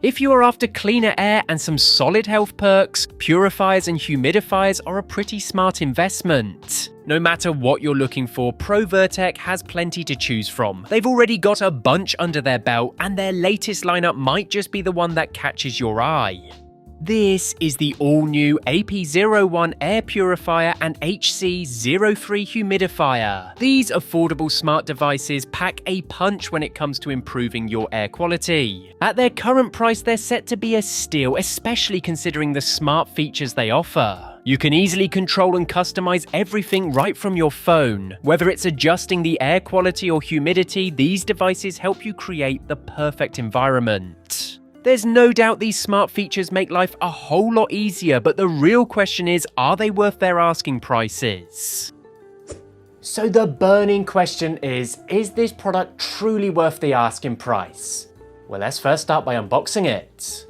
If you are after cleaner air and some solid health perks, purifiers and humidifiers are a pretty smart investment. No matter what you're looking for, Provirtec has plenty to choose from. They've already got a bunch under their belt, and their latest lineup might just be the one that catches your eye. This is the all-new AP01 air purifier and HC03 humidifier. These affordable smart devices pack a punch when it comes to improving your air quality. At their current price, they're set to be a steal, especially considering the smart features they offer. You can easily control and customize everything right from your phone. Whether it's adjusting the air quality or humidity, these devices help you create the perfect environment. There's no doubt these smart features make life a whole lot easier, but the real question is, are they worth their asking prices? So the burning question is this product truly worth the asking price? Well, let's first start by unboxing it.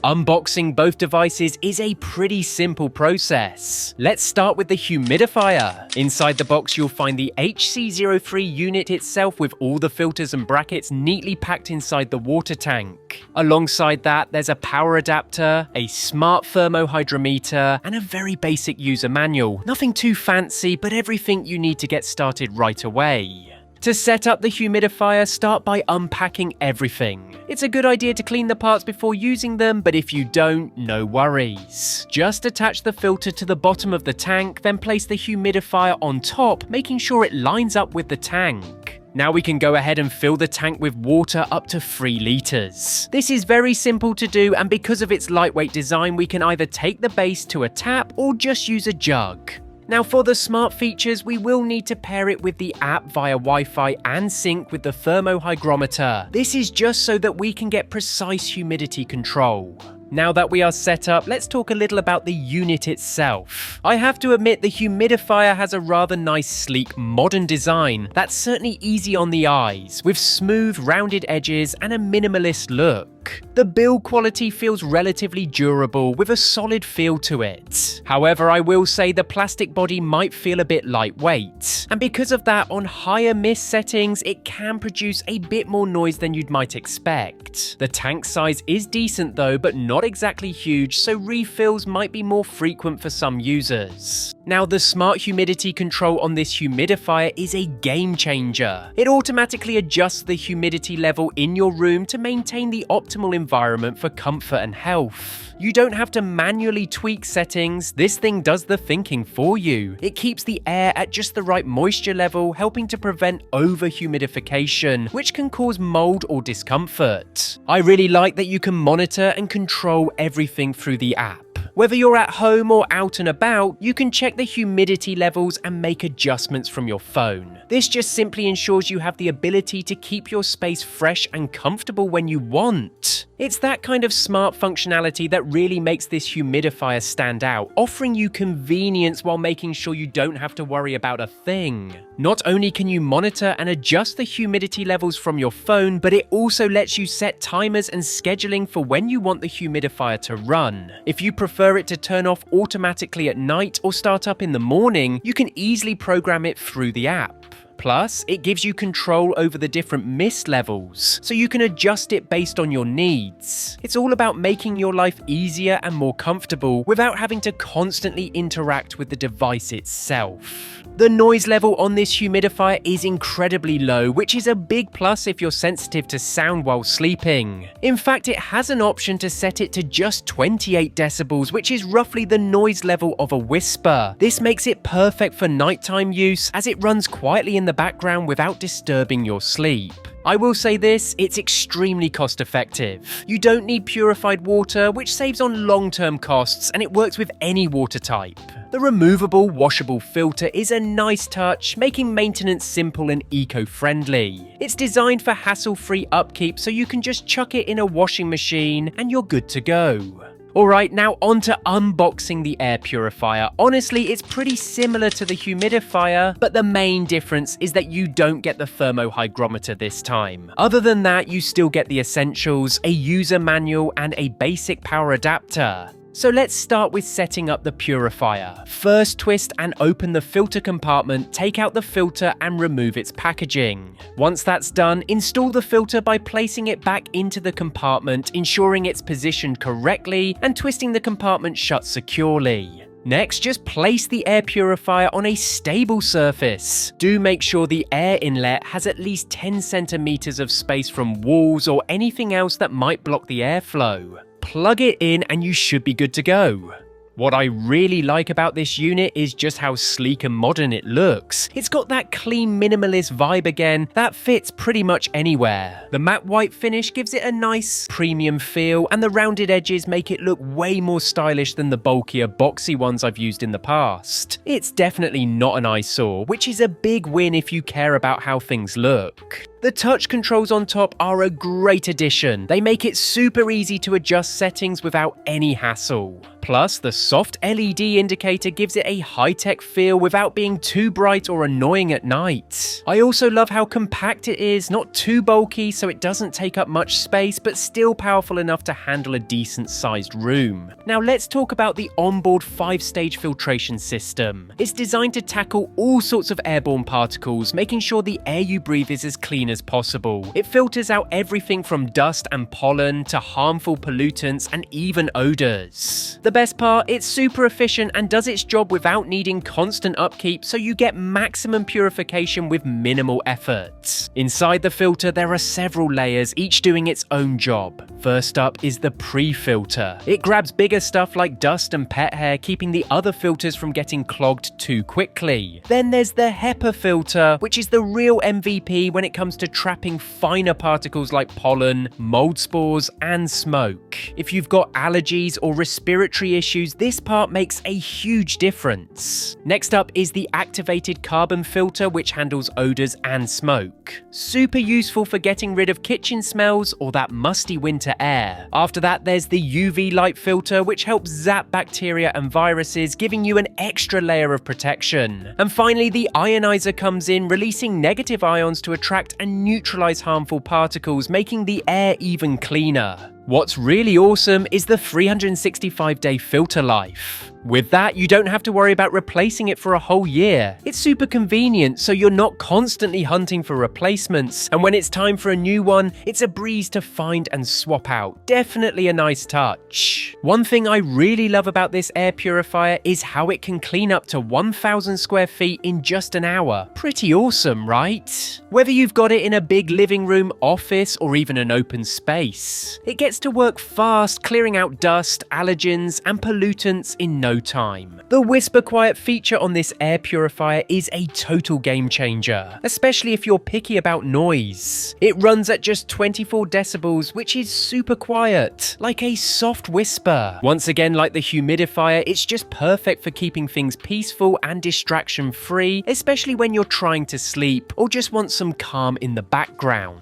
Unboxing both devices is a pretty simple process. Let's start with the humidifier. Inside the box, you'll find the HC03 unit itself with all the filters and brackets neatly packed inside the water tank. Alongside that, there's a power adapter, a smart thermohydrometer, and a very basic user manual. Nothing too fancy, but everything you need to get started right away. To set up the humidifier, start by unpacking everything. It's a good idea to clean the parts before using them, but if you don't, no worries. Just attach the filter to the bottom of the tank, then place the humidifier on top, making sure it lines up with the tank. Now we can go ahead and fill the tank with water up to 3 liters. This is very simple to do, and because of its lightweight design, we can either take the base to a tap or just use a jug. Now for the smart features, we will need to pair it with the app via Wi-Fi and sync with the thermohygrometer. This is just so that we can get precise humidity control. Now that we are set up, let's talk a little about the unit itself. I have to admit, the humidifier has a rather nice, sleek, modern design that's certainly easy on the eyes, with smooth, rounded edges and a minimalist look. The build quality feels relatively durable with a solid feel to it. However, I will say the plastic body might feel a bit lightweight, and because of that, on higher mist settings, it can produce a bit more noise than you'd might expect. The tank size is decent though, but not exactly huge, so refills might be more frequent for some users. Now, the smart humidity control on this humidifier is a game changer. It automatically adjusts the humidity level in your room to maintain the optimal environment for comfort and health. You don't have to manually tweak settings, this thing does the thinking for you. It keeps the air at just the right moisture level, helping to prevent over-humidification, which can cause mold or discomfort. I really like that you can monitor and control everything through the app. Whether you're at home or out and about, you can check the humidity levels and make adjustments from your phone. This just simply ensures you have the ability to keep your space fresh and comfortable when you want. It's that kind of smart functionality that really makes this humidifier stand out, offering you convenience while making sure you don't have to worry about a thing. Not only can you monitor and adjust the humidity levels from your phone, but it also lets you set timers and scheduling for when you want the humidifier to run. If you prefer it to turn off automatically at night or start up in the morning, you can easily program it through the app. Plus, it gives you control over the different mist levels, so you can adjust it based on your needs. It's all about making your life easier and more comfortable without having to constantly interact with the device itself. The noise level on this humidifier is incredibly low, which is a big plus if you're sensitive to sound while sleeping. In fact, it has an option to set it to just 28 decibels, which is roughly the noise level of a whisper. This makes it perfect for nighttime use, as it runs quietly in the background without disturbing your sleep. I will say this, it's extremely cost effective. You don't need purified water, which saves on long-term costs, and it works with any water type. The removable, washable filter is a nice touch, making maintenance simple and eco-friendly. It's designed for hassle-free upkeep, so you can just chuck it in a washing machine and you're good to go. Alright, now on to unboxing the air purifier. Honestly, it's pretty similar to the humidifier, but the main difference is that you don't get the thermohygrometer this time. Other than that, you still get the essentials, a user manual, and a basic power adapter. So let's start with setting up the purifier. First, twist and open the filter compartment, take out the filter and remove its packaging. Once that's done, install the filter by placing it back into the compartment, ensuring it's positioned correctly and twisting the compartment shut securely. Next, just place the air purifier on a stable surface. Do make sure the air inlet has at least 10 centimeters of space from walls or anything else that might block the airflow. Plug it in and you should be good to go. What I really like about this unit is just how sleek and modern it looks. It's got that clean minimalist vibe again that fits pretty much anywhere. The matte white finish gives it a nice premium feel, and the rounded edges make it look way more stylish than the bulkier boxy ones I've used in the past. It's definitely not an eyesore, which is a big win if you care about how things look. The touch controls on top are a great addition. They make it super easy to adjust settings without any hassle. Plus, the soft LED indicator gives it a high-tech feel without being too bright or annoying at night. I also love how compact it is, not too bulky so it doesn't take up much space, but still powerful enough to handle a decent-sized room. Now let's talk about the onboard 5-stage filtration system. It's designed to tackle all sorts of airborne particles, making sure the air you breathe is as clean as possible. It filters out everything from dust and pollen to harmful pollutants and even odors. The best part, it's super efficient and does its job without needing constant upkeep, so you get maximum purification with minimal effort. Inside the filter, there are several layers, each doing its own job. First up is the pre-filter. It grabs bigger stuff like dust and pet hair, keeping the other filters from getting clogged too quickly. Then there's the HEPA filter, which is the real MVP when it comes to trapping finer particles like pollen, mold spores, and smoke. If you've got allergies or respiratory issues, this part makes a huge difference. Next up is the activated carbon filter, which handles odors and smoke. Super useful for getting rid of kitchen smells or that musty winter air. After that, there's the UV light filter, which helps zap bacteria and viruses, giving you an extra layer of protection. And finally, the ionizer comes in, releasing negative ions to attract and neutralize harmful particles, making the air even cleaner. What's really awesome is the 365-day filter life. With that, you don't have to worry about replacing it for a whole year. It's super convenient, so you're not constantly hunting for replacements, and when it's time for a new one, it's a breeze to find and swap out. Definitely a nice touch. One thing I really love about this air purifier is how it can clean up to 1,000 square feet in just an hour. Pretty awesome, right? Whether you've got it in a big living room, office, or even an open space, it gets to work fast, clearing out dust, allergens, and pollutants in no time. The whisper quiet feature on this air purifier is a total game changer, especially if you're picky about noise. It runs at just 24 decibels, which is super quiet, like a soft whisper. Once again, like the humidifier, it's just perfect for keeping things peaceful and distraction-free, especially when you're trying to sleep or just want some calm in the background.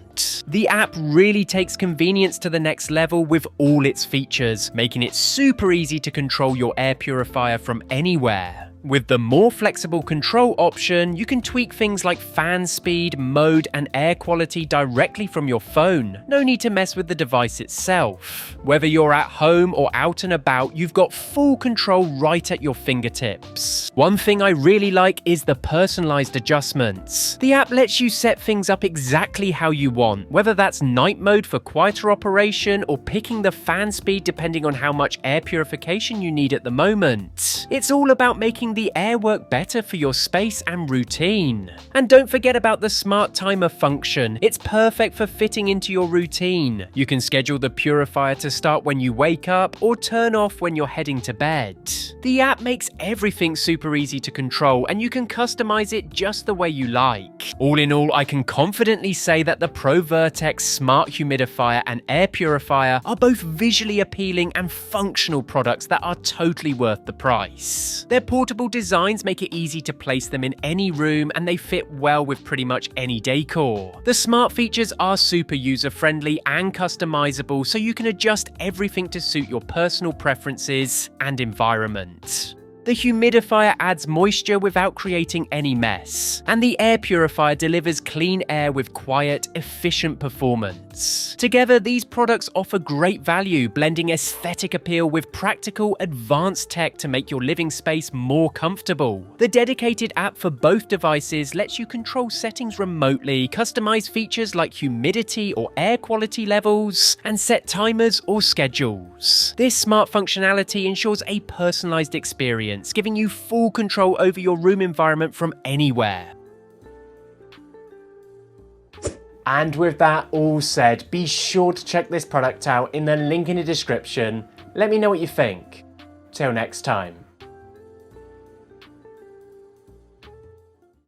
The app really takes convenience to the next level with all its features, making it super easy to control your air purifier from anywhere. With the more flexible control option, you can tweak things like fan speed, mode, and air quality directly from your phone. No need to mess with the device itself. Whether you're at home or out and about, you've got full control right at your fingertips. One thing I really like is the personalized adjustments. The app lets you set things up exactly how you want, whether that's night mode for quieter operation or picking the fan speed depending on how much air purification you need at the moment. It's all about making the air work better for your space and routine. And don't forget about the smart timer function. It's perfect for fitting into your routine. You can schedule the purifier to start when you wake up or turn off when you're heading to bed. The app makes everything super easy to control, and you can customize it just the way you like. All in all, I can confidently say that the Provirtec smart humidifier and air purifier are both visually appealing and functional products that are totally worth the price. They're portable designs make it easy to place them in any room, and they fit well with pretty much any decor. The smart features are super user-friendly and customizable, so you can adjust everything to suit your personal preferences and environment. The humidifier adds moisture without creating any mess, and the air purifier delivers clean air with quiet, efficient performance. experience. Together, these products offer great value, blending aesthetic appeal with practical, advanced tech to make your living space more comfortable. The dedicated app for both devices lets you control settings remotely, customize features like humidity or air quality levels, and set timers or schedules. This smart functionality ensures a personalized experience, giving you full control over your room environment from anywhere. And with that all said, be sure to check this product out in the link in the description. Let me know what you think. Till next time.